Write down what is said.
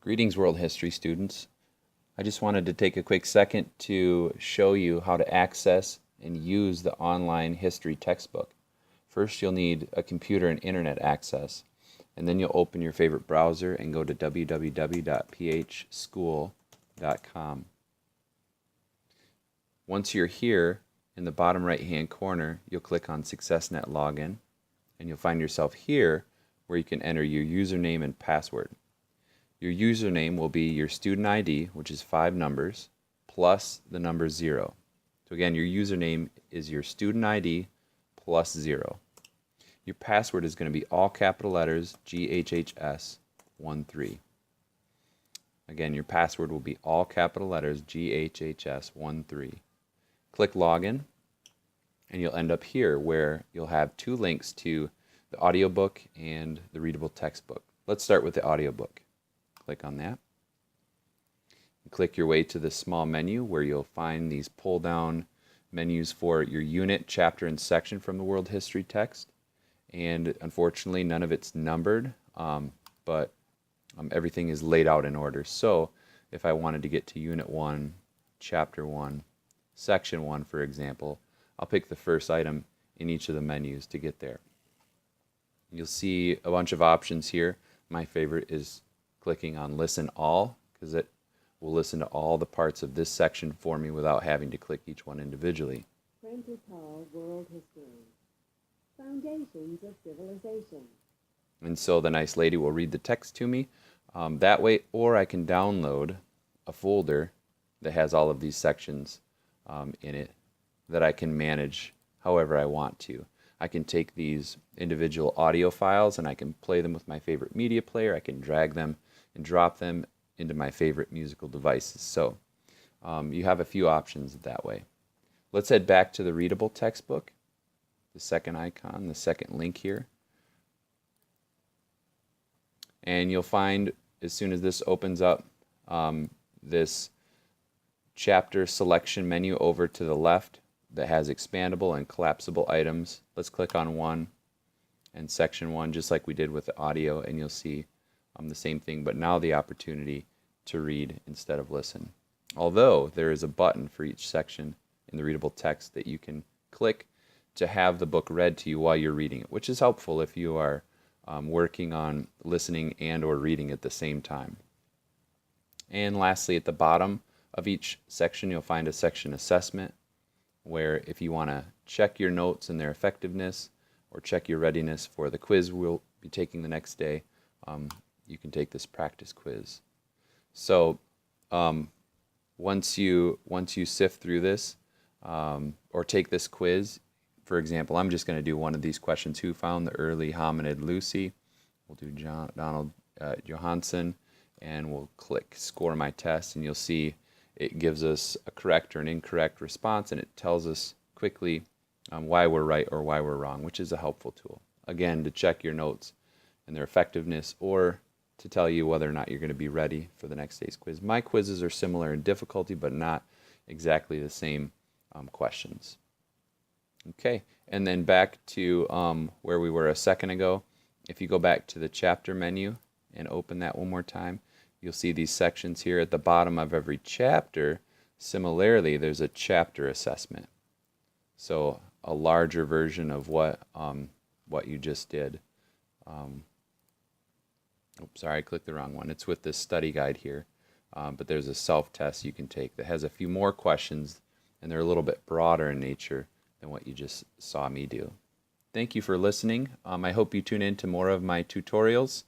Greetings, world history students. I just wanted to take a quick second to show you how to access and use the online history textbook. First, you'll need a computer and internet access, and then you'll open your favorite browser and go to www.phschool.com. Once you're here, in the bottom right-hand corner, you'll click on SuccessNet Login, and you'll find yourself here where you can enter your username and password. Your username will be your student ID, which is 5 numbers, plus the number 0. So again, your username is your student ID plus 0. Your password is going to be all capital letters GHHS13. Again, your password will be all capital letters GHHS13. Click Login, and you'll end up here where you'll have 2 links to the audiobook and the readable textbook. Let's start with the audiobook. Click on that. Click your way to the small menu where you'll find these pull-down menus for your unit, chapter, and section from the world history text. And unfortunately, none of it's numbered, but everything is laid out in order. So if I wanted to get to Unit 1, Chapter 1, Section 1, for example, I'll pick the first item in each of the menus to get there. You'll see a bunch of options here. My favorite is clicking on Listen All, because it will listen to all the parts of this section for me without having to click each one individually. Prentice-Hall World History, Foundations of Civilization. And so the nice lady will read the text to me that way, or I can download a folder that has all of these sections in it that I can manage however I want to. I can take these individual audio files and I can play them with my favorite media player. I can drag them and drop them into my favorite musical devices. So you have a few options that way. Let's head back to the Readable textbook, the second icon, the second link here. And you'll find as soon as this opens up this chapter selection menu over to the left that has expandable and collapsible items. Let's click on 1 and section 1 just like we did with the audio, and you'll see the same thing, but now the opportunity to read instead of listen. Although there is a button for each section in the readable text that you can click to have the book read to you while you're reading it, which is helpful if you are working on listening and or reading at the same time. And lastly, at the bottom of each section, you'll find a section assessment, where if you want to check your notes and their effectiveness or check your readiness for the quiz we'll be taking the next day, you can take this practice quiz. So once you sift through this or take this quiz, for example, I'm just going to do one of these questions. Who found the early hominid Lucy? We'll do Donald Johanson, and we'll click Score My Test, and you'll see it gives us a correct or an incorrect response, and it tells us quickly why we're right or why we're wrong, which is a helpful tool. Again, to check your notes and their effectiveness, or to tell you whether or not you're going to be ready for the next day's quiz. My quizzes are similar in difficulty, but not exactly the same questions. Okay, and then back to where we were a second ago. If you go back to the chapter menu and open that one more time, you'll see these sections here at the bottom of every chapter. Similarly, there's a chapter assessment. So a larger version of what you just did. Oops, sorry, I clicked the wrong one. It's with this study guide here. But there's a self-test you can take that has a few more questions, and they're a little bit broader in nature than what you just saw me do. Thank you for listening. I hope you tune in to more of my tutorials.